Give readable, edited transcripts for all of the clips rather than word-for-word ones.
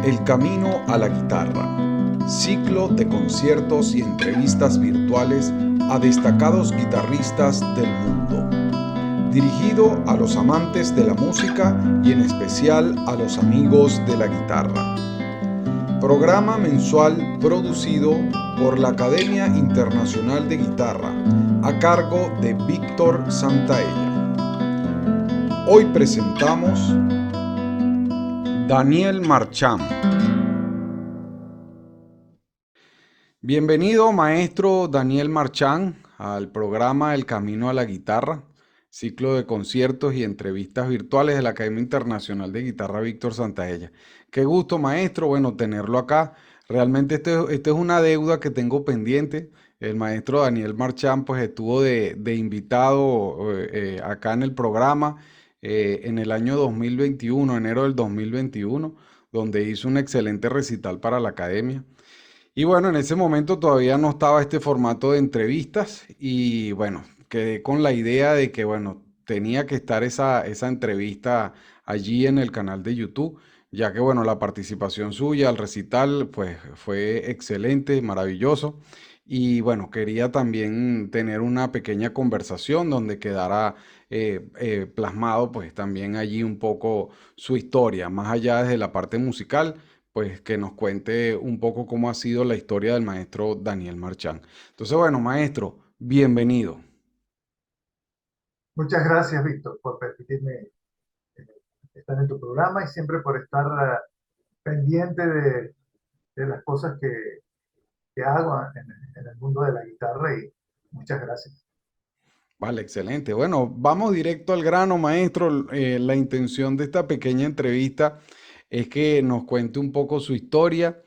El camino a la guitarra. Ciclo de conciertos y entrevistas virtuales a destacados guitarristas del mundo. Dirigido a los amantes de la música y en especial a los amigos de la guitarra. Programa mensual producido por la Academia Internacional de Guitarra a cargo de Víctor Santaella. Hoy presentamos Daniel Marchán. Bienvenido, maestro Daniel Marchán, al programa El Camino a la Guitarra, ciclo de conciertos y entrevistas virtuales de la Academia Internacional de Guitarra Víctor Santaella. Qué gusto, maestro, bueno, tenerlo acá. Realmente esto es una deuda que tengo pendiente. El maestro Daniel Marchán pues estuvo de invitado acá en el programa en el año 2021, enero del 2021, donde hizo un excelente recital para la academia. Y bueno, en ese momento todavía no estaba este formato de entrevistas y bueno, quedé con la idea de que bueno, tenía que estar esa entrevista allí en el canal de YouTube, ya que bueno, la participación suya al recital pues fue excelente, maravilloso. Y bueno, quería también tener una pequeña conversación donde quedara plasmado pues también allí un poco su historia, más allá desde la parte musical pues que nos cuente un poco cómo ha sido la historia del maestro Daniel Marchán. Entonces, bueno, maestro, bienvenido. Muchas gracias, Víctor, por permitirme estar en tu programa y siempre por estar pendiente de las cosas que hago en el mundo de la guitarra y muchas gracias. Vale, excelente. Bueno, vamos directo al grano, maestro. La intención de esta pequeña entrevista es que nos cuente un poco su historia,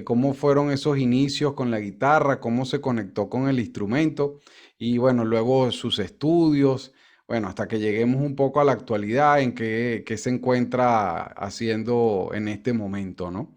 cómo fueron esos inicios con la guitarra, cómo se conectó con el instrumento y bueno, luego sus estudios, bueno, hasta que lleguemos un poco a la actualidad, en qué se encuentra haciendo en este momento, ¿no?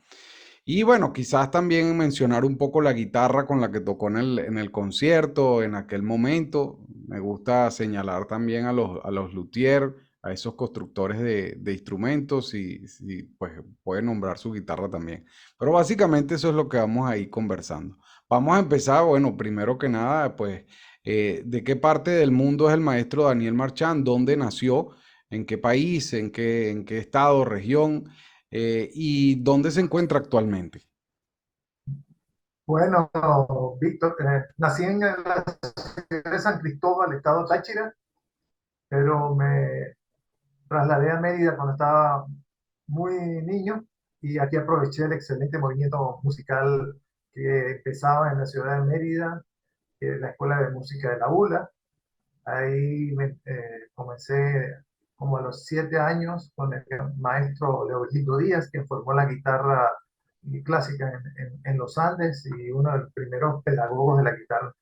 Y bueno, quizás también mencionar un poco la guitarra con la que tocó en el concierto, en aquel momento. Me gusta señalar también a los luthier, a esos constructores de instrumentos y si pues puede nombrar su guitarra también. Pero básicamente eso es lo que vamos a ir conversando. Vamos a empezar, bueno, primero que nada, pues, ¿de qué parte del mundo es el maestro Daniel Marchán? ¿Dónde nació? ¿En qué país? En qué estado, región? ¿Y dónde se encuentra actualmente? Bueno, Víctor, nací en la ciudad de San Cristóbal, estado Táchira, pero me trasladé a Mérida cuando estaba muy niño y aquí aproveché el excelente movimiento musical que empezaba en la ciudad de Mérida, que es la Escuela de Música de la ULA. Comencé como a los 7 años con el maestro Leovigildo Díaz, que formó la guitarra clásica en los Andes y uno de los primeros pedagogos de la guitarra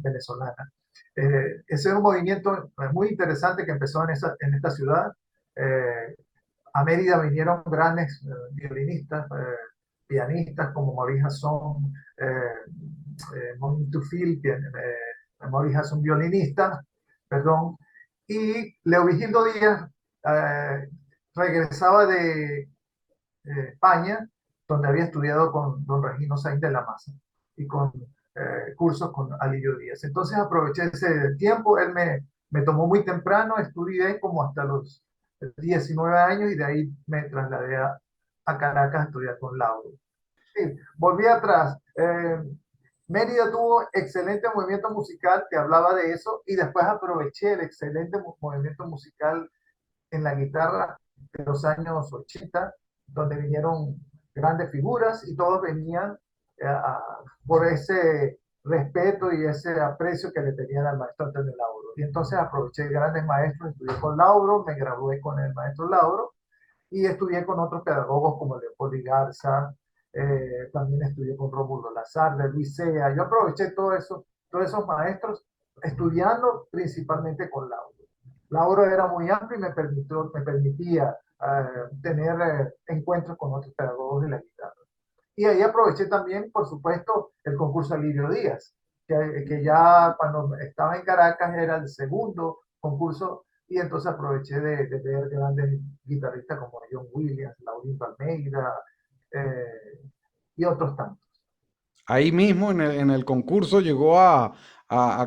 venezolana. Ese es un movimiento muy interesante que empezó en esta ciudad. Eh, a Mérida vinieron grandes violinistas, pianistas como Maurice Hasson, Monin Tufil, Maurice Hasson violinista, perdón, y Leovigildo Díaz eh, regresaba de España, donde había estudiado con don Regino Sainz de la Maza y con cursos con Alirio Díaz. Entonces aproveché ese tiempo, me tomó muy temprano, estudié como hasta los 19 años y de ahí me trasladé a Caracas a estudiar con Lauro. Sí, volví atrás. Mérida tuvo excelente movimiento musical que hablaba de eso y después aproveché el excelente movimiento musical en la guitarra de los años 80, donde vinieron grandes figuras y todos venían por ese respeto y ese aprecio que le tenían al maestro Antonio Lauro. Y entonces aproveché grandes maestros, estudié con Lauro, me gradué con el maestro Lauro y estudié con otros pedagogos como Leopoldo Garza, también estudié con Rómulo Lazar, Luis Sea. Yo aproveché todo eso, todos esos maestros estudiando principalmente con Lauro. Lauro era muy amplio y me permitía tener encuentros con otros pedagogos de la guitarra. Y ahí aproveché también, por supuesto, el concurso Alirio Díaz, que ya cuando estaba en Caracas era el segundo concurso y entonces aproveché de ver grandes guitarristas como John Williams, Laurín Almeida, y otros tantos. Ahí mismo en el concurso llegó a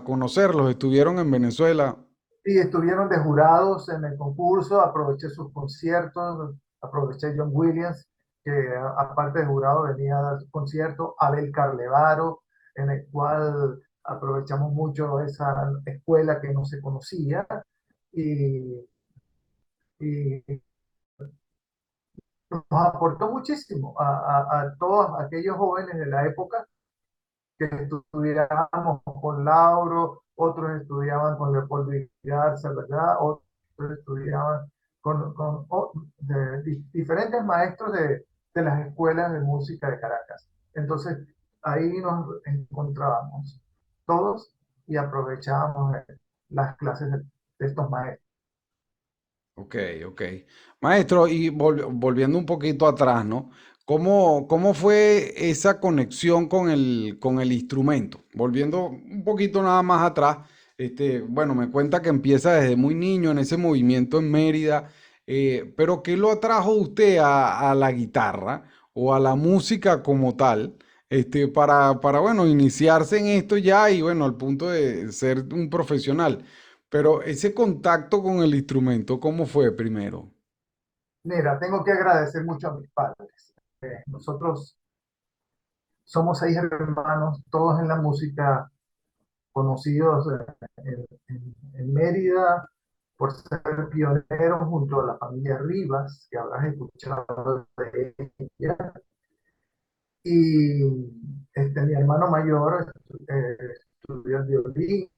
conocerlos, estuvieron en Venezuela. Y estuvieron de jurados en el concurso, aproveché sus conciertos, aproveché John Williams, que aparte de jurado venía a dar su concierto, Abel Carlevaro, en el cual aprovechamos mucho esa escuela que no se conocía y, y nos aportó muchísimo a todos aquellos jóvenes de la época que estudiábamos con Lauro, otros estudiaban con Leopoldo Garza, ¿verdad? Otros estudiaban con diferentes maestros de las escuelas de música de Caracas. Entonces, ahí nos encontrábamos todos y aprovechábamos las clases de estos maestros. Ok, ok. Maestro, y volviendo un poquito atrás, ¿no? ¿Cómo fue esa conexión con el instrumento? Volviendo un poquito nada más atrás, bueno, me cuenta que empieza desde muy niño en ese movimiento en Mérida, pero ¿qué lo atrajo usted a la guitarra o a la música como tal? Bueno, iniciarse en esto ya y bueno, al punto de ser un profesional. Pero ese contacto con el instrumento, ¿cómo fue primero? Mira, tengo que agradecer mucho a mis padres. Nosotros somos 6 hermanos, todos en la música, conocidos en Mérida por ser pioneros junto a la familia Rivas, que habrás escuchado de ella. Y mi hermano mayor estudió el violín.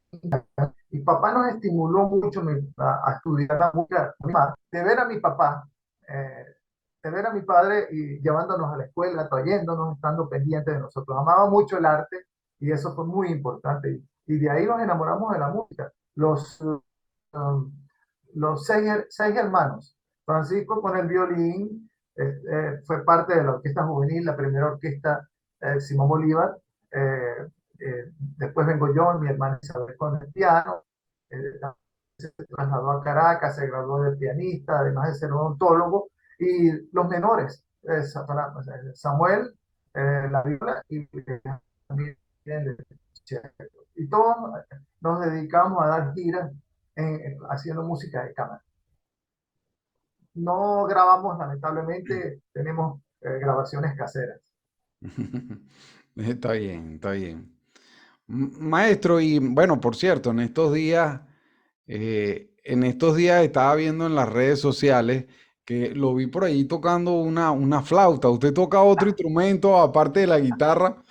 Y papá nos estimuló mucho a estudiar la música. De ver a mi papá, eh, de ver a mi padre y llevándonos a la escuela, trayéndonos, estando pendientes de nosotros. Amaba mucho el arte y eso fue muy importante. Y de ahí nos enamoramos de la música. Um, los 6 hermanos. Francisco con el violín, fue parte de la orquesta juvenil, la primera orquesta Simón Bolívar. Después vengo yo, mi hermana Isabel con el piano. Eh, Se trasladó a Caracas, se graduó de pianista, además de ser un odontólogo. Y los menores, Samuel, la viola y también el cello. Y todos nos dedicamos a dar giras haciendo música de cámara. No grabamos, lamentablemente, tenemos grabaciones caseras. Está bien, está bien. Maestro, y bueno, por cierto, en estos días estaba viendo en las redes sociales que lo vi por ahí tocando una flauta. ¿Usted toca otro instrumento aparte de la guitarra?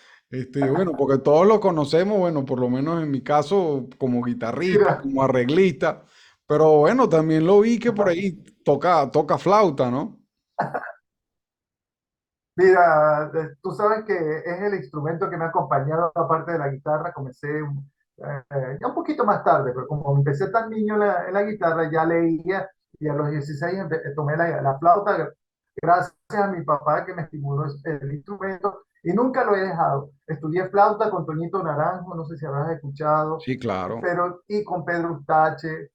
Bueno, porque todos lo conocemos, bueno, por lo menos en mi caso, como guitarrista, Mira, como arreglista, pero bueno, también lo vi que por ahí toca flauta, ¿no? mira, tú sabes que es el instrumento que me ha acompañado aparte de la guitarra. Comencé ya un poquito más tarde, pero como empecé tan niño en la guitarra, ya leía y a los 16 tomé la flauta gracias a mi papá que me estimuló el instrumento y nunca lo he dejado. Estudié flauta con Toñito Naranjo, no sé si habrás escuchado, Sí, claro. pero y con Pedro Ustache.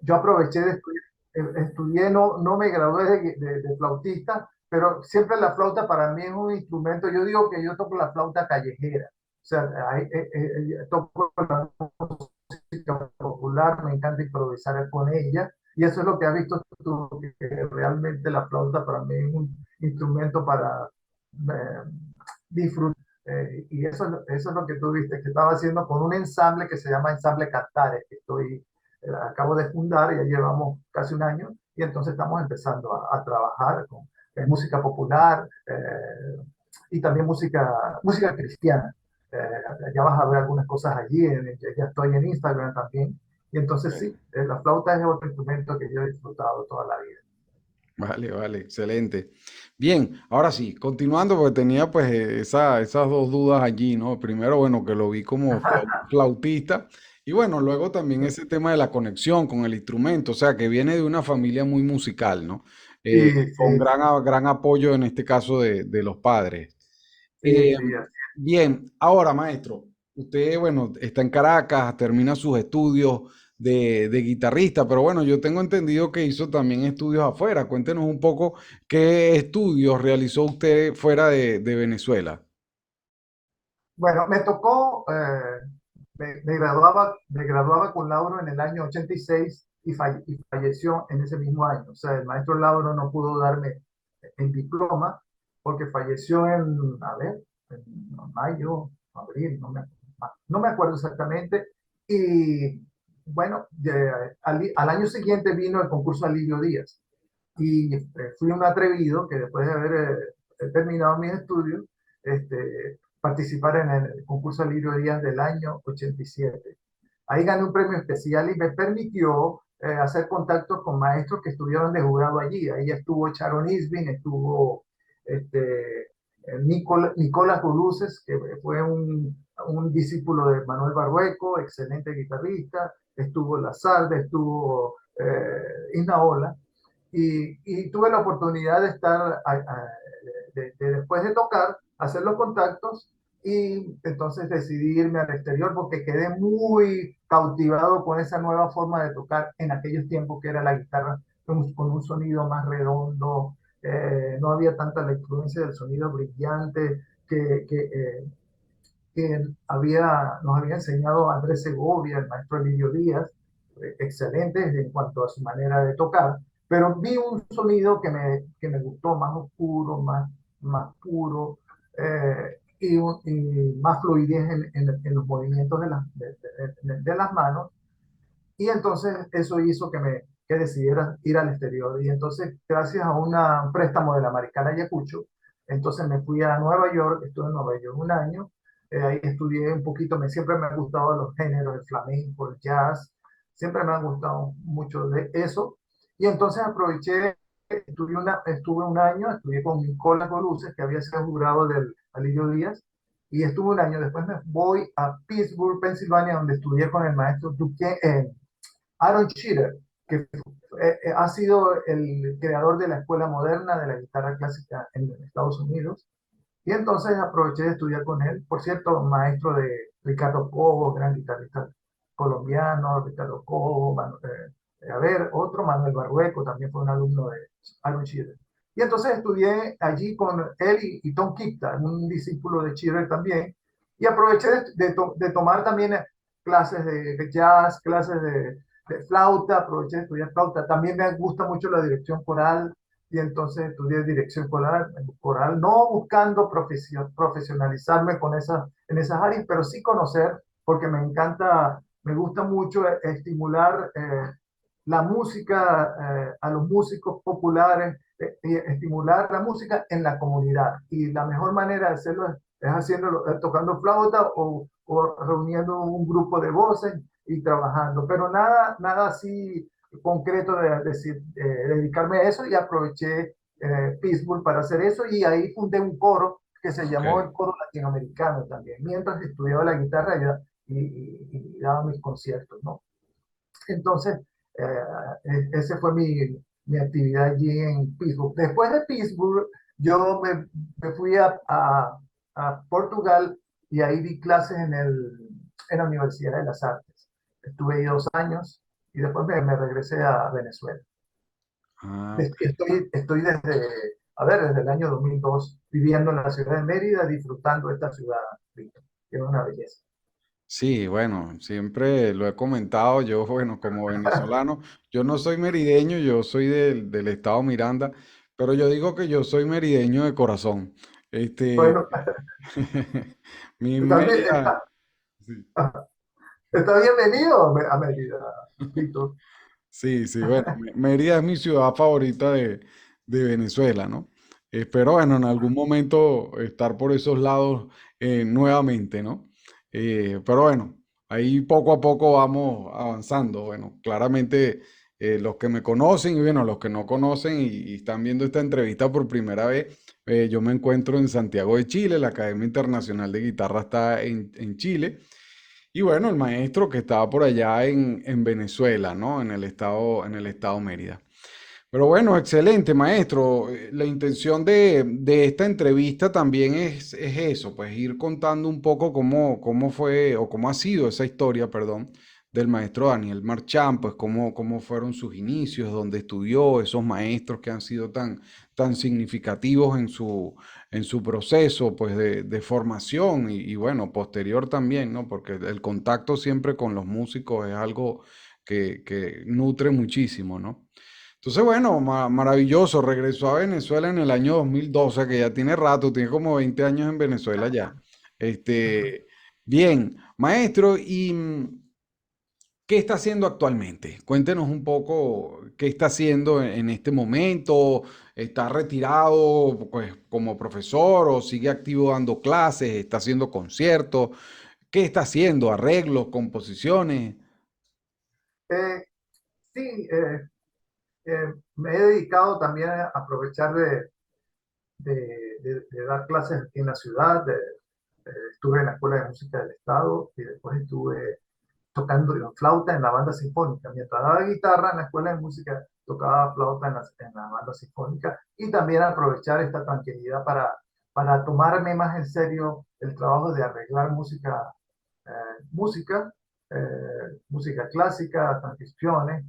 Yo aproveché de estudiar, estudié, no me gradué de flautista, pero siempre la flauta para mí es un instrumento. Yo digo que yo toco la flauta callejera. O sea, toco la música popular, me encanta improvisar con ella. Y eso es lo que has visto tú, que realmente la flauta para mí es un instrumento para disfrutar. Y eso es lo que tú viste, que estaba haciendo con un ensamble que se llama Ensamble Cantares, que acabo de fundar, ya llevamos casi un año, y entonces estamos empezando a trabajar con música popular y también música cristiana. Ya vas a ver algunas cosas allí, ya estoy en Instagram también. Y entonces sí, la flauta es otro instrumento que yo he disfrutado toda la vida. Vale, vale, excelente. Bien, ahora sí, continuando, porque tenía pues esas dos dudas allí, ¿no? Primero, bueno, que lo vi como flautista y bueno, luego también ese tema de la conexión con el instrumento, o sea, que viene de una familia muy musical, ¿no? Sí, Con sí, gran apoyo en este caso de los padres. sí, Eh, sí. bien, ahora, maestro, usted, bueno, está en Caracas, termina sus estudios. de guitarrista, pero bueno, yo tengo entendido que hizo también estudios afuera. Cuéntenos un poco qué estudios realizó usted fuera de Venezuela. Bueno, me tocó, me graduaba con Lauro en el año 86 y falleció en ese mismo año. O sea, el maestro Lauro no pudo darme el diploma porque falleció a ver, en mayo, abril, no me acuerdo exactamente. Y bueno, al año siguiente vino el concurso Alivio Díaz y fui un atrevido que después de haber terminado mis estudios, participar en el concurso Alirio Díaz del año 87. Ahí gané un premio especial y me permitió hacer contactos con maestros que estuvieron de jurado allí. Ahí estuvo Sharon Isbin, estuvo Nicolás Guluces, que fue un discípulo de Manuel Barrueco, excelente guitarrista, estuvo Lazarde, estuvo Isnaola, y tuve la oportunidad de estar, después de tocar, hacer los contactos y entonces decidí irme al exterior porque quedé muy cautivado con esa nueva forma de tocar en aquellos tiempos que era la guitarra con un sonido más redondo, no había tanta la influencia del sonido brillante que nos había enseñado Andrés Segovia, el maestro Emilio Díaz, excelente en cuanto a su manera de tocar, pero vi un sonido que me gustó, más oscuro, más puro, y más fluidez en los movimientos de las manos, y entonces eso hizo que decidiera ir al exterior. Y entonces, gracias a un préstamo de la Americana Ayacucho, entonces me fui a Nueva York, estuve en Nueva York un año, ahí estudié un poquito, siempre me han gustado los géneros, el flamenco, el jazz, siempre me han gustado mucho de eso. Y entonces aproveché, estuve un año, estudié con Nicolás Coluces, que había sido jurado del Alillo Díaz, y estuve un año. Después me voy a Pittsburgh, Pensilvania, donde estudié con el maestro Aaron Shearer, que ha sido el creador de la escuela moderna de la guitarra clásica en Estados Unidos. Y entonces aproveché de estudiar con él. Por cierto, maestro de Ricardo Cobo, gran guitarrista colombiano, Ricardo Cobo, a ver, otro, Manuel Barrueco, también fue un alumno de Aaron Shearer. Y entonces estudié allí con él y Tom Kipta, un discípulo de Shearer también. Y aproveché de tomar también clases de jazz, clases de flauta, aproveché de estudiar flauta. También me gusta mucho la dirección coral y entonces estudié dirección coral no buscando profesionalizarme en esas áreas, pero sí conocer, porque me encanta, me gusta mucho estimular la música a los músicos populares, y estimular la música en la comunidad. Y la mejor manera de hacerlo es haciéndolo, tocando flauta o reuniendo un grupo de voces y trabajando, pero nada así concreto de decir, dedicarme a eso, y aproveché Pittsburgh para hacer eso y ahí fundé un coro que se llamó Ok. el Coro Latinoamericano también, mientras estudiaba la guitarra y daba mis conciertos, ¿no? Entonces, esa fue mi actividad allí en Pittsburgh. Después de Pittsburgh, me fui a Portugal y ahí di clases en la Universidad de las Artes. Estuve ahí 2 años y después me regresé a Venezuela. Ah, ok. Estoy desde el año 2002 viviendo en la ciudad de Mérida, disfrutando de esta ciudad, Víctor, que es una belleza. Sí, bueno, siempre lo he comentado, yo, bueno, como venezolano, yo no soy merideño, yo soy del estado Miranda, pero yo digo que yo soy merideño de corazón. Este, Bueno, mi está bien, Mérida, sí, está bienvenido a Mérida, Víctor. sí, sí, bueno, Mérida es mi ciudad favorita de Venezuela, ¿no? Espero, bueno, en algún momento estar por esos lados nuevamente, ¿no? Pero bueno, ahí poco a poco vamos avanzando. Bueno, claramente los que me conocen y bueno, los que no conocen y están viendo esta entrevista por primera vez, yo me encuentro en Santiago de Chile, la Academia Internacional de Guitarra está en Chile. Y bueno, el maestro que estaba por allá en Venezuela, ¿no? En el estado Mérida. Pero bueno, excelente, maestro. La intención de esta entrevista también es eso, pues ir contando un poco cómo fue o cómo ha sido esa historia, perdón, del maestro Daniel Marchán, pues cómo fueron sus inicios, dónde estudió, esos maestros que han sido tan significativos en su proceso, pues de formación y bueno, posterior también, ¿no? Porque el contacto siempre con los músicos es algo que nutre muchísimo, ¿no? Entonces, bueno, maravilloso. Regresó a Venezuela en el año 2012, que ya tiene rato, tiene como 20 años en Venezuela ya. Este, bien, maestro, ¿y qué está haciendo actualmente? Cuéntenos un poco qué está haciendo en este momento. ¿Está retirado, pues, como profesor o sigue activo dando clases? ¿Está haciendo conciertos? ¿Qué está haciendo? ¿Arreglos, composiciones? Eh, sí, me he dedicado también a aprovechar de dar clases aquí en la ciudad. Estuve en la Escuela de Música del Estado y después estuve tocando flauta en la banda sinfónica. Mientras daba guitarra en la Escuela de Música, tocaba flauta en la banda sinfónica y también aprovechar esta tranquilidad para tomarme más en serio el trabajo de arreglar eh, música, música clásica, transcripciones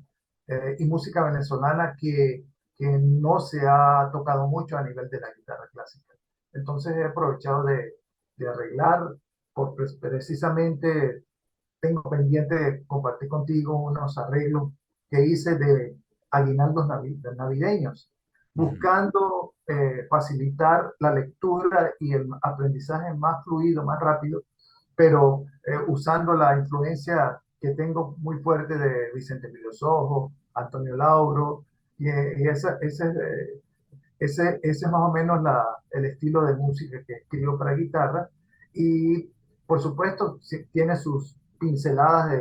y música venezolana que no se ha tocado mucho a nivel de la guitarra clásica. Entonces he aprovechado de arreglar, precisamente tengo pendiente de compartir contigo unos arreglos que hice de aguinaldos navideños, Ujú, buscando facilitar la lectura y el aprendizaje más fluido, más rápido, pero usando la influencia que tengo muy fuerte de Vicente Ojo, Antonio Lauro, y ese es más o menos el estilo de música que escribo para guitarra. Y por supuesto, tiene sus pinceladas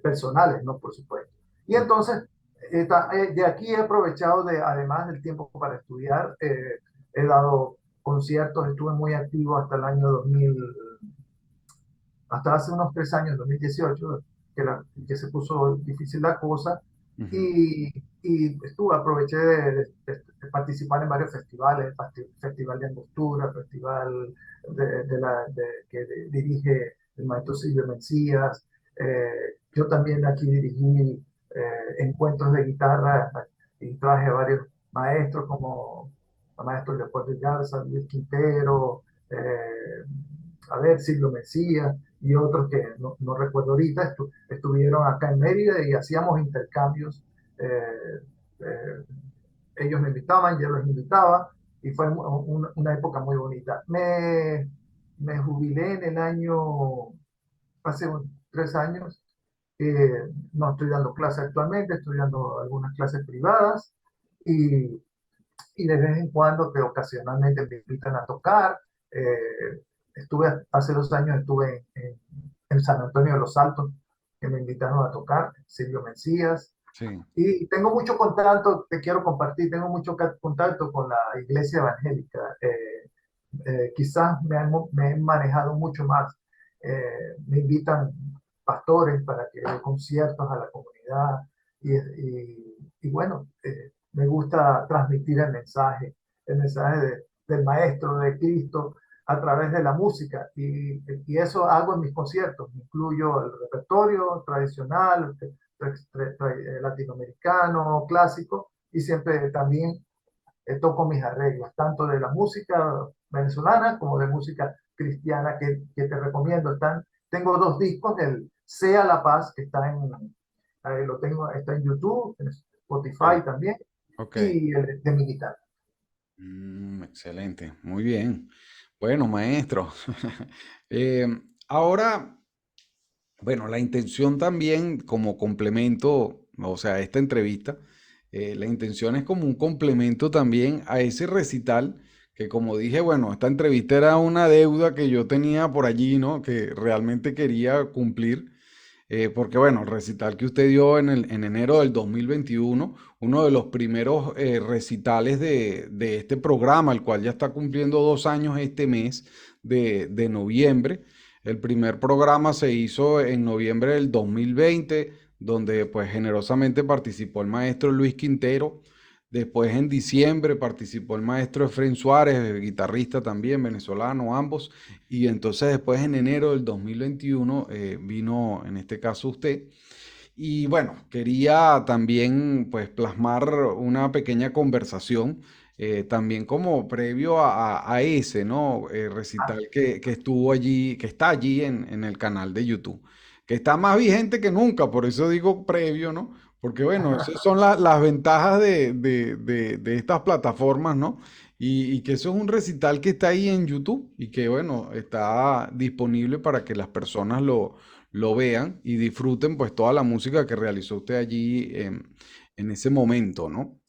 personales, ¿no? Por supuesto. Y ujú. entonces, de aquí he aprovechado, además del tiempo para estudiar, he dado conciertos, estuve muy activo hasta el año 2000, hasta hace unos 3 años, 2018, que se puso difícil la cosa, Ujú. y aproveché de participar en varios festivales, Festival de Angostura, Festival que dirige el maestro Silvio Mencías. Yo también aquí dirigí encuentros de guitarra y traje a varios maestros como el maestro Leopoldo Garza, Luis Quintero, a ver, Silvio Mencías y otros que no recuerdo ahorita, estuvieron acá en Mérida y hacíamos intercambios. eh, eh, Ellos me invitaban, yo los invitaba y fue una época muy bonita. Me jubilé en el año, hace 3 años. No estoy dando clases actualmente, estoy dando algunas clases privadas y, y de vez en cuando, que ocasionalmente me invitan a tocar. Hace 2 años estuve en San Antonio de los Altos, que me invitaron a tocar, Silvio Mencías. Sí. Y tengo mucho contacto, te quiero compartir, tengo mucho contacto con la iglesia evangélica. Quizás me he manejado mucho más. Me invitan pastores para que dé conciertos a la comunidad y bueno, me gusta transmitir el mensaje del Maestro, de Cristo, a través de la música y eso hago en mis conciertos. Incluyo el repertorio tradicional, latinoamericano, clásico y siempre también toco mis arreglos, tanto de la música venezolana como de música cristiana que te recomiendo. Tengo 2 discos, el Sea la Paz, que está en YouTube, en Spotify Ok. también, Ok. y el de mi guitarra. Excelente, muy bien. Bueno, maestro. Eh, ahora, bueno, la intención también como complemento, o sea, esta entrevista, la intención es como un complemento también a ese recital que como dije, bueno, esta entrevista era una deuda que yo tenía por allí, ¿no? Que realmente quería cumplir. Porque bueno, el recital que usted dio en enero del 2021, uno de los primeros recitales de este programa, el cual ya está cumpliendo 2 años este mes de noviembre. El primer programa se hizo en noviembre del 2020, donde pues generosamente participó el maestro Luis Quintero Después en diciembre participó el maestro Efraín Suárez, guitarrista también, venezolano, ambos. Y entonces después en enero del 2021 vino en este caso usted. Y bueno, quería también pues plasmar una pequeña conversación, también como previo a ese, ¿no? Ah, Recital que estuvo allí, que está allí en el canal de YouTube, que está más vigente que nunca, por eso digo previo, ¿no? Porque bueno, esas son las ventajas de estas plataformas, ¿no? Y que eso es un recital que está ahí en YouTube y que bueno, está disponible para que las personas lo vean y disfruten pues toda la música que realizó usted allí en ese momento, ¿no?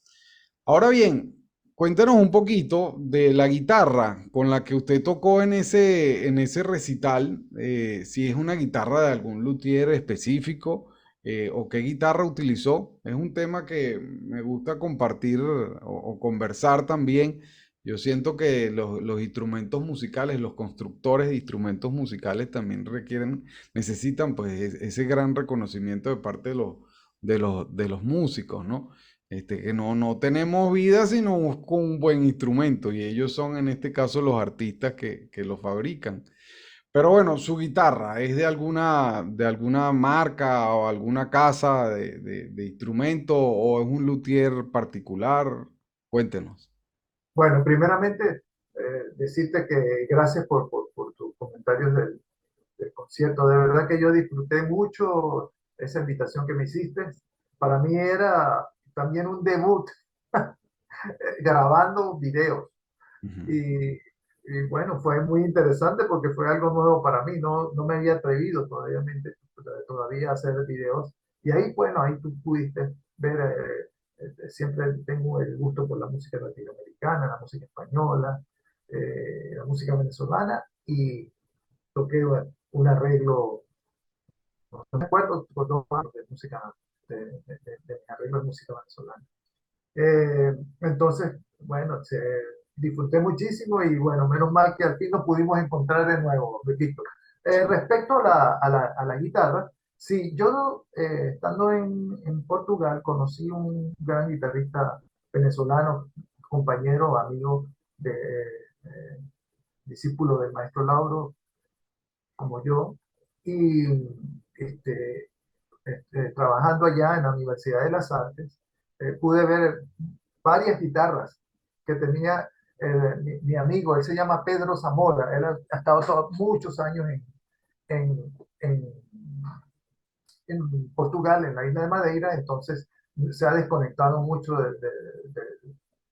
Ahora bien, cuéntenos un poquito de la guitarra con la que usted tocó en ese recital, si es una guitarra de algún luthier específico o qué guitarra utilizó. Es un tema que me gusta compartir o conversar también. Yo siento que los instrumentos musicales, los constructores de instrumentos musicales también necesitan pues ese gran reconocimiento de parte de los músicos, ¿no? Que no tenemos vida sino con un buen instrumento y ellos son en este caso los artistas que lo fabrican. Pero bueno, su guitarra es de alguna marca o alguna casa de instrumento o es un luthier particular. Cuéntenos. bueno, primeramente, decirte que gracias por tus comentarios del concierto. De verdad que yo disfruté mucho esa invitación que me hiciste. Para mí era también un debut grabando videos. Ujú, Y bueno, fue muy interesante porque fue algo nuevo para mí. No me había atrevido todavía a hacer videos. Y ahí, bueno, ahí tú pudiste ver, siempre tengo el gusto por la música latinoamericana, la música española, la música venezolana y toqué un arreglo, no me acuerdo, por dos bandos de música, de arreglo de música venezolana. Entonces, bueno, disfruté muchísimo y bueno, menos mal que al fin nos pudimos encontrar de nuevo, Víctor. Respecto a la guitarra, sí, yo estando en Portugal conocí un gran guitarrista venezolano, compañero, amigo, eh, discípulo del maestro Lauro, como yo, y este, trabajando allá en la Universidad de las Artes, pude ver varias guitarras que tenía mi amigo, él se llama Pedro Zamora, él ha estado muchos años en, en, en Portugal, en la isla de Madeira, entonces se ha desconectado mucho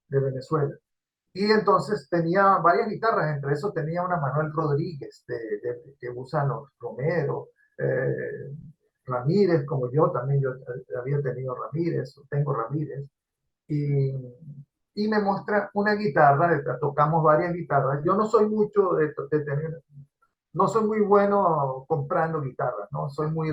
de Venezuela. Y entonces tenía varias guitarras, entre eso tenía una Manuel Rodríguez, que usan los Romero, eh, Ramírez, como yo también, yo había tenido Ramírez, tengo Ramírez, y, y me muestra una guitarra, tocamos varias guitarras. Yo no soy mucho de tener, no soy muy bueno comprando guitarras, no soy muy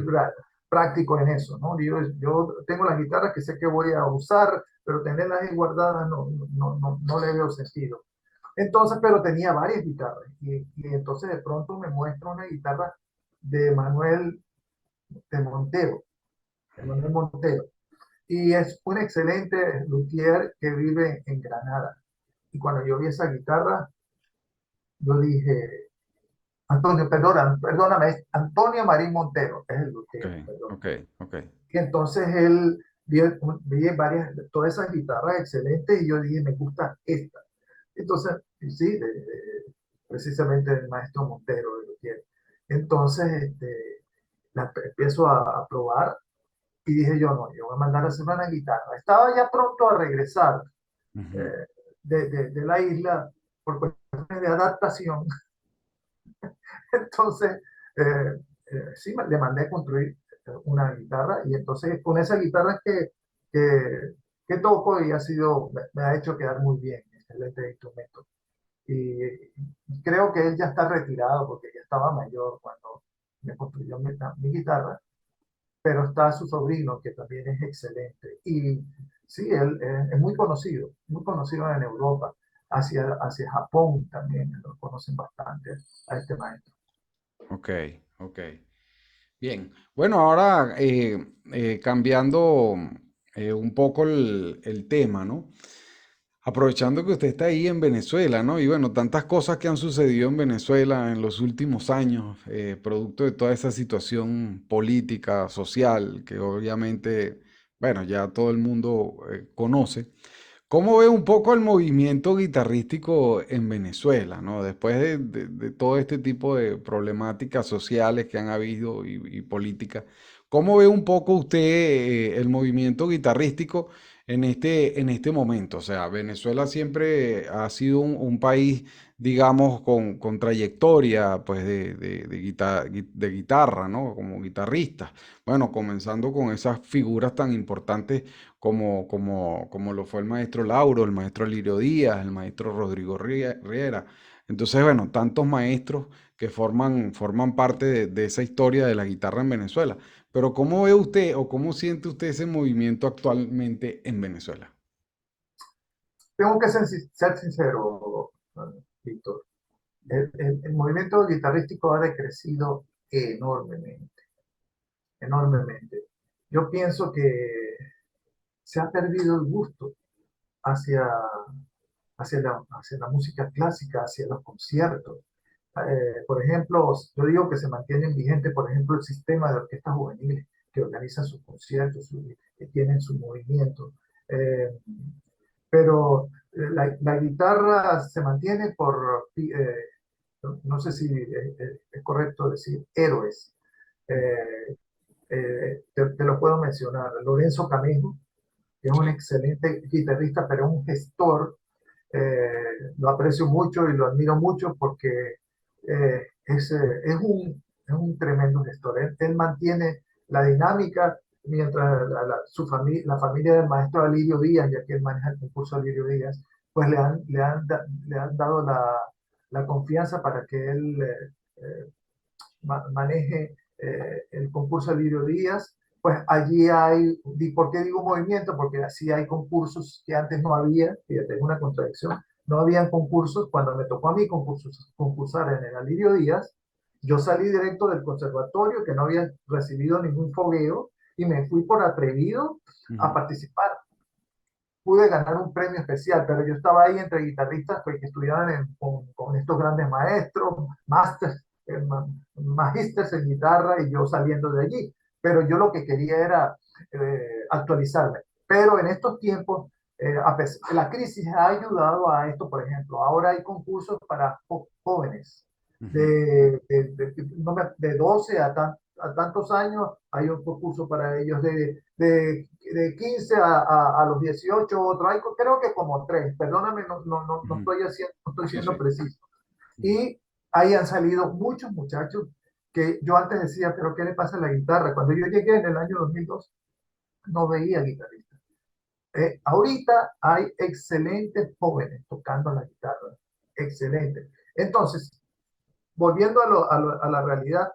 práctico en eso, ¿no? Yo tengo las guitarras que sé que voy a usar, pero tenerlas ahí guardadas no le veo sentido. Entonces, pero tenía varias guitarras y entonces de pronto me muestra una guitarra de Manuel de Montero, de Manuel Montero. Y es un excelente luthier que vive en Granada. Y cuando yo vi esa guitarra, yo dije, Antonio, perdóname, es Antonio Marín Montero, es el ok, luthier, perdón. ok, ok. Y entonces él vi varias, todas esas guitarras excelentes y yo dije, me gusta esta. Entonces, sí, precisamente el maestro Montero, el luthier. Entonces, la empiezo a probar y dije yo, no, yo voy a mandar a hacer una guitarra. Estaba ya pronto a regresar Ujú, eh, de la isla por cuestiones de adaptación. Entonces, eh, sí, le mandé a construir una guitarra y entonces con esa guitarra que, que toco y me ha hecho quedar muy bien, excelente instrumento. Y creo que él ya está retirado porque ya estaba mayor cuando me construyó mi guitarra, pero está su sobrino que también es excelente. Y sí, él es muy conocido en Europa, hacia Japón también lo conocen bastante a este maestro. ok, ok. Bien, bueno, ahora cambiando un poco el tema, ¿no? Aprovechando que usted está ahí en Venezuela, ¿no? Y bueno, tantas cosas que han sucedido en Venezuela en los últimos años, producto de toda esa situación política, social, que obviamente, bueno, ya todo el mundo conoce. ¿Cómo ve un poco el movimiento guitarrístico en Venezuela, ¿no? Después de todo este tipo de problemáticas sociales que han habido y políticas, ¿cómo ve un poco usted el movimiento guitarrístico en este momento? O sea, Venezuela siempre ha sido un país, digamos, con trayectoria, pues, de guitarra, ¿no? Como guitarrista. Bueno, comenzando con esas figuras tan importantes como lo fue el maestro Lauro, el maestro Lirio Díaz, el maestro Rodrigo Riera. Entonces, bueno, tantos maestros que forman parte de esa historia de la guitarra en Venezuela. Pero ¿cómo ve usted o cómo siente usted ese movimiento actualmente en Venezuela? Tengo que ser sincero, Víctor. El movimiento guitarrístico ha decrecido enormemente, enormemente. Yo pienso que se ha perdido el gusto hacia, hacia la música clásica, hacia los conciertos. Por ejemplo, yo digo que se mantienen vigentes, por ejemplo, el sistema de orquestas juveniles que organizan sus conciertos, que tienen su movimiento. Eh, pero la guitarra se mantiene por, no sé si es correcto decir, héroes. Eh, te lo puedo mencionar. Lorenzo Camejo, que es un Sí. excelente guitarrista, pero es un gestor. Lo aprecio mucho y lo admiro mucho porque es un tremendo gestor. Él mantiene la dinámica mientras la familia del maestro Alirio Díaz, ya que él maneja el concurso Alirio Díaz, pues le han dado la confianza para que él maneje el concurso Lirio Díaz, pues allí hay, ¿por qué digo movimiento? Porque así hay concursos que antes no había, fíjate, es una contradicción, no habían concursos, cuando me tocó a mí concursar en el Alirio Díaz, yo salí directo del conservatorio que no había recibido ningún fogueo y me fui por atrevido a Ujú. participar. Pude ganar un premio especial, pero yo estaba ahí entre guitarristas pues, que estudiaban con estos grandes maestros, masters, magísteres en guitarra y yo saliendo de allí. Pero yo lo que quería era actualizarme. Pero en estos tiempos, la crisis ha ayudado a esto, por ejemplo. Ahora hay concursos para jóvenes Ujú. de 12 a tantos años, hay un concurso para ellos de 15 a los 18, otro, hay creo que como tres, perdóname, no Ujú. estoy haciendo, no estoy Sí, siendo sí. preciso. Ujú. Y ahí han salido muchos muchachos que yo antes decía, pero ¿qué le pasa a la guitarra? Cuando yo llegué en el año 2002, no veía guitarristas. Ahorita hay excelentes jóvenes tocando la guitarra, excelentes. Entonces, volviendo a la realidad,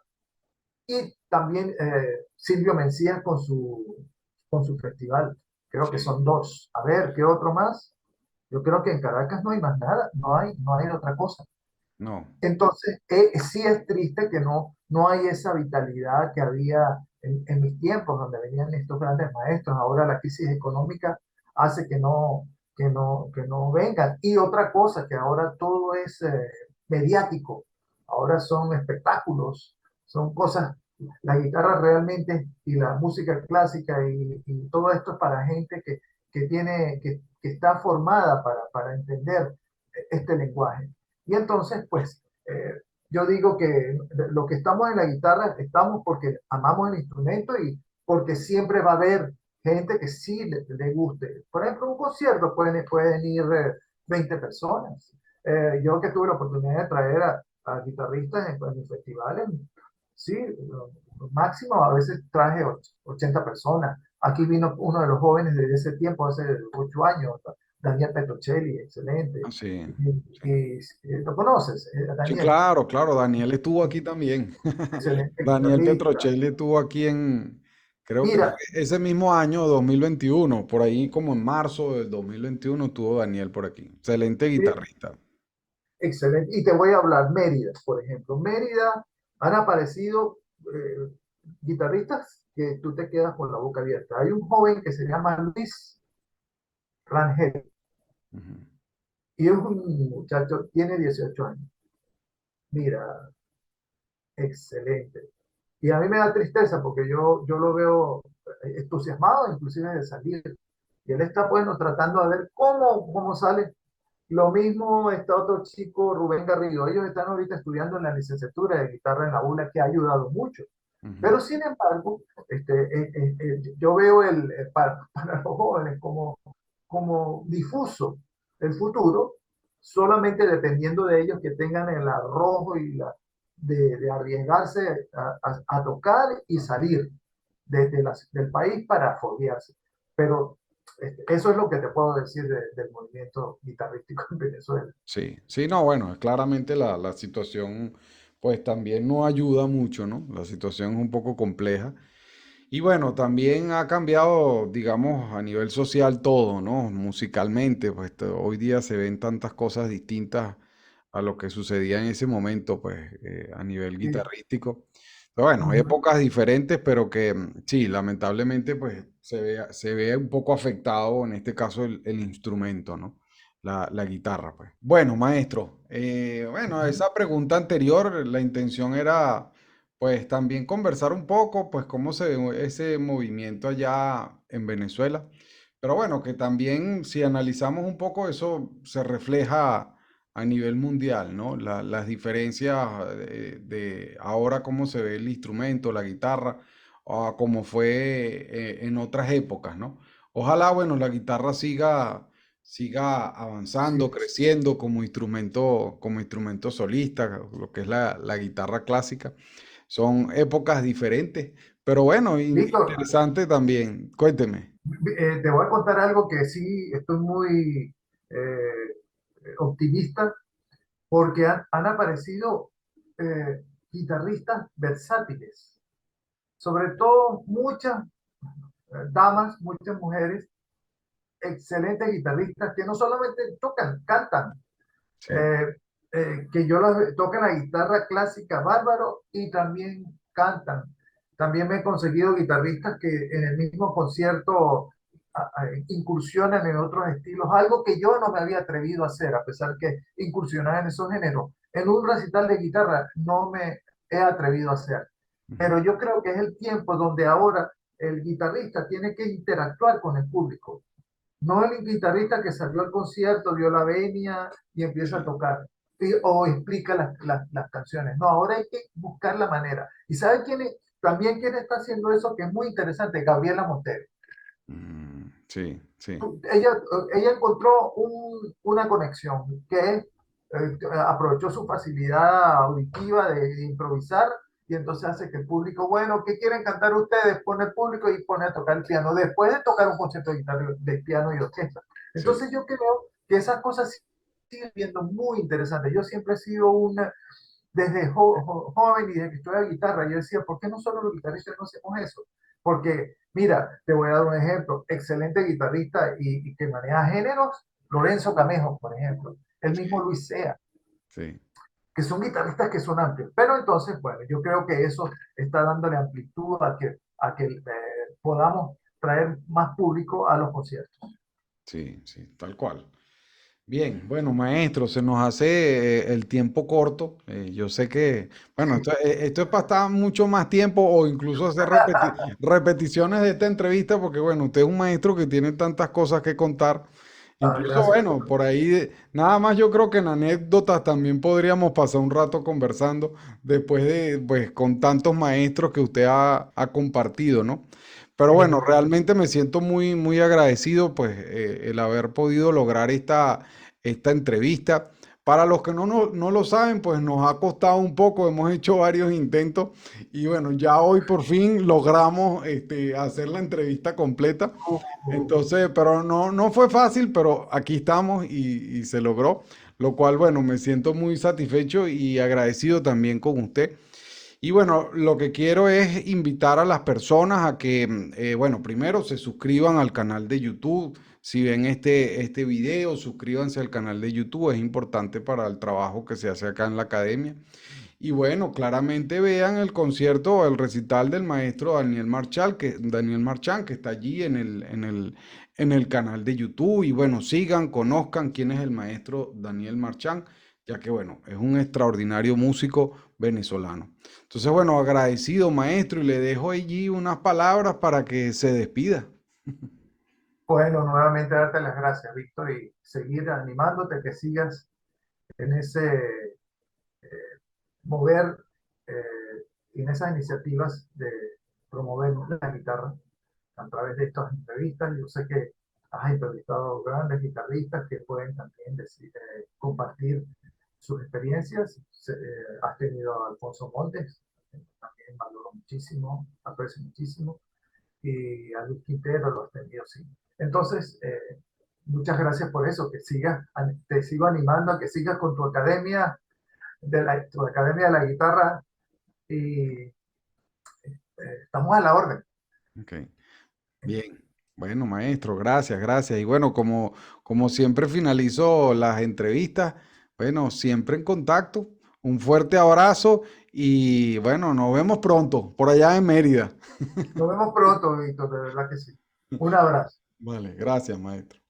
y también Silvio Mencía con su festival. Creo que Sí. son dos. A ver, ¿qué otro más? Yo creo que en Caracas no hay más nada, no hay otra cosa. No. Entonces, sí es triste que no hay esa vitalidad que había en mis tiempos, donde venían estos grandes maestros. Ahora la crisis económica hace que no vengan. Y otra cosa, que ahora todo es mediático. Ahora son espectáculos, son cosas, la guitarra realmente y la música clásica y todo esto es para gente que está formada para entender este lenguaje. Y entonces, pues, yo digo que lo que estamos en la guitarra estamos porque amamos el instrumento y porque siempre va a haber gente que sí le guste. Por ejemplo, un concierto pueden ir 20 personas. Yo que tuve la oportunidad de traer a guitarristas en mis festivales, sí, lo máximo a veces traje 80 personas. Aquí vino uno de los jóvenes de ese tiempo, hace 8 años, Daniel Petrocelli, excelente. Ah, sí, sí. ¿Lo conoces, Sí, Daniel? claro, claro. Daniel estuvo aquí también. Excelente Daniel guitarrista. Petrocelli estuvo aquí creo que fue Mira, ese mismo año, 2021, por ahí como en marzo del 2021 estuvo Daniel por aquí. Excelente eh, guitarrista. excelente. Y te voy a hablar Mérida, por ejemplo. Mérida han aparecido guitarristas que tú te quedas con la boca abierta. Hay un joven que se llama Luis Rangel ujú, y es un muchacho, tiene 18 años. Mira, excelente. Y a mí me da tristeza porque yo lo veo entusiasmado inclusive de salir. Y él está, bueno, tratando de ver cómo sale. Lo mismo está otro chico, Rubén Garrido. Ellos están ahorita estudiando en la licenciatura de guitarra en la ULA, que ha ayudado mucho. ujú. Pero sin embargo, yo veo para los jóvenes como difuso el futuro, solamente dependiendo de ellos que tengan el arrojo y de arriesgarse a tocar y salir del país para foguearse. Pero eso es lo que te puedo decir del movimiento guitarrístico en Venezuela. Sí, sí, no, bueno, claramente la situación pues también no ayuda mucho, ¿no? La situación es un poco compleja. Y bueno, también ha cambiado, digamos, a nivel social todo, ¿no? Musicalmente, pues hoy día se ven tantas cosas distintas a lo que sucedía en ese momento, pues a nivel Sí. guitarrístico. Pero bueno, Ujú. épocas diferentes, pero que sí, lamentablemente, pues se ve un poco afectado, en este caso, el instrumento, ¿no? La guitarra, pues. Bueno, maestro, bueno, Ujú. esa pregunta anterior, la intención era pues también conversar un poco, pues cómo se ve ese movimiento allá en Venezuela. Pero bueno, que también si analizamos un poco eso se refleja a nivel mundial, ¿no? Las diferencias de ahora cómo se ve el instrumento, la guitarra, a cómo fue en otras épocas, ¿no? Ojalá, bueno, la guitarra siga avanzando, Sí. creciendo como instrumento solista, lo que es la guitarra clásica. Son épocas diferentes, pero bueno, Víctor, interesante también. Cuénteme. te voy a contar algo que sí estoy muy optimista porque han aparecido eh, guitarristas versátiles, sobre todo muchas damas, muchas mujeres, excelentes guitarristas que no solamente tocan, cantan, Sí, eh, que yo tocan la guitarra clásica bárbaro y también cantan. También me he conseguido guitarristas que en el mismo concierto incursionan en otros estilos, algo que yo no me había atrevido a hacer, a pesar que incursionar en esos géneros. En un recital de guitarra no me he atrevido a hacer, ujú, pero yo creo que es el tiempo donde ahora el guitarrista tiene que interactuar con el público, no el guitarrista que salió al concierto, vio la venia y empieza a sí. tocar o explica las canciones. No, ahora hay que buscar la manera. ¿Y sabe también quién está haciendo eso? Que es muy interesante, Gabriela Montero. Sí, sí, Ella encontró una conexión que aprovechó su facilidad auditiva de improvisar y entonces hace que el público, bueno, ¿qué quieren cantar ustedes? Pone el público y pone a tocar el piano, después de tocar un concierto de guitarra, de piano y orquesta. sí. Entonces yo creo que esas cosas siguen siendo muy interesantes. Yo siempre he sido desde joven y desde que estudiaba guitarra, yo decía, ¿por qué no solo los guitarristas no hacemos eso? Porque, mira, te voy a dar un ejemplo, excelente guitarrista y que maneja géneros, Lorenzo Camejo, por ejemplo, el mismo Luis Sea, Sí. que son guitarristas que son amplios. Pero entonces, bueno, yo creo que eso está dándole amplitud a que podamos traer más público a los conciertos. Sí, sí, tal cual. Bien, bueno, maestro, se nos hace el tiempo corto. Yo sé que, bueno, Sí, esto es para estar mucho más tiempo o incluso hacer repeticiones de esta entrevista, porque bueno, usted es un maestro que tiene tantas cosas que contar. Incluso, gracias. bueno, por ahí, nada más yo creo que en anécdotas también podríamos pasar un rato conversando después de, pues, con tantos maestros que usted ha compartido, ¿no? Pero bueno, realmente me siento muy, muy agradecido, pues, el haber podido lograr esta entrevista. Para los que no lo saben, pues nos ha costado un poco, hemos hecho varios intentos y bueno, ya hoy por fin logramos hacer la entrevista completa. Entonces, pero no fue fácil, pero aquí estamos y se logró, lo cual, bueno, me siento muy satisfecho y agradecido también con usted. Y bueno, lo que quiero es invitar a las personas a que, bueno, primero se suscriban al canal de YouTube. Si ven este video, suscríbanse al canal de YouTube, es importante para el trabajo que se hace acá en la academia. Y bueno, claramente vean el concierto o el recital del maestro Daniel Marchán, que está allí en el canal de YouTube. Y bueno, sigan, conozcan quién es el maestro Daniel Marchán, ya que bueno, es un extraordinario músico venezolano. Entonces, bueno, agradecido maestro y le dejo allí unas palabras para que se despida. Bueno, nuevamente darte las gracias, Víctor, y seguir animándote a que sigas en ese mover, en esas iniciativas de promover la guitarra a través de estas entrevistas. Yo sé que has entrevistado grandes guitarristas que pueden también compartir sus experiencias. Has tenido a Alfonso Montes, también valoro muchísimo, aprecio muchísimo, y a Luis Quintero lo has tenido, sí. Entonces, muchas gracias por eso, que sigas, te sigo animando a que sigas con tu academia de la guitarra y estamos a la orden. Ok, bien. Bueno, maestro, gracias, gracias. Y bueno, como siempre finalizo las entrevistas, bueno, siempre en contacto. Un fuerte abrazo y bueno, nos vemos pronto por allá en Mérida. Nos vemos pronto, Víctor, de verdad que sí. Un abrazo. Vale, gracias, maestro.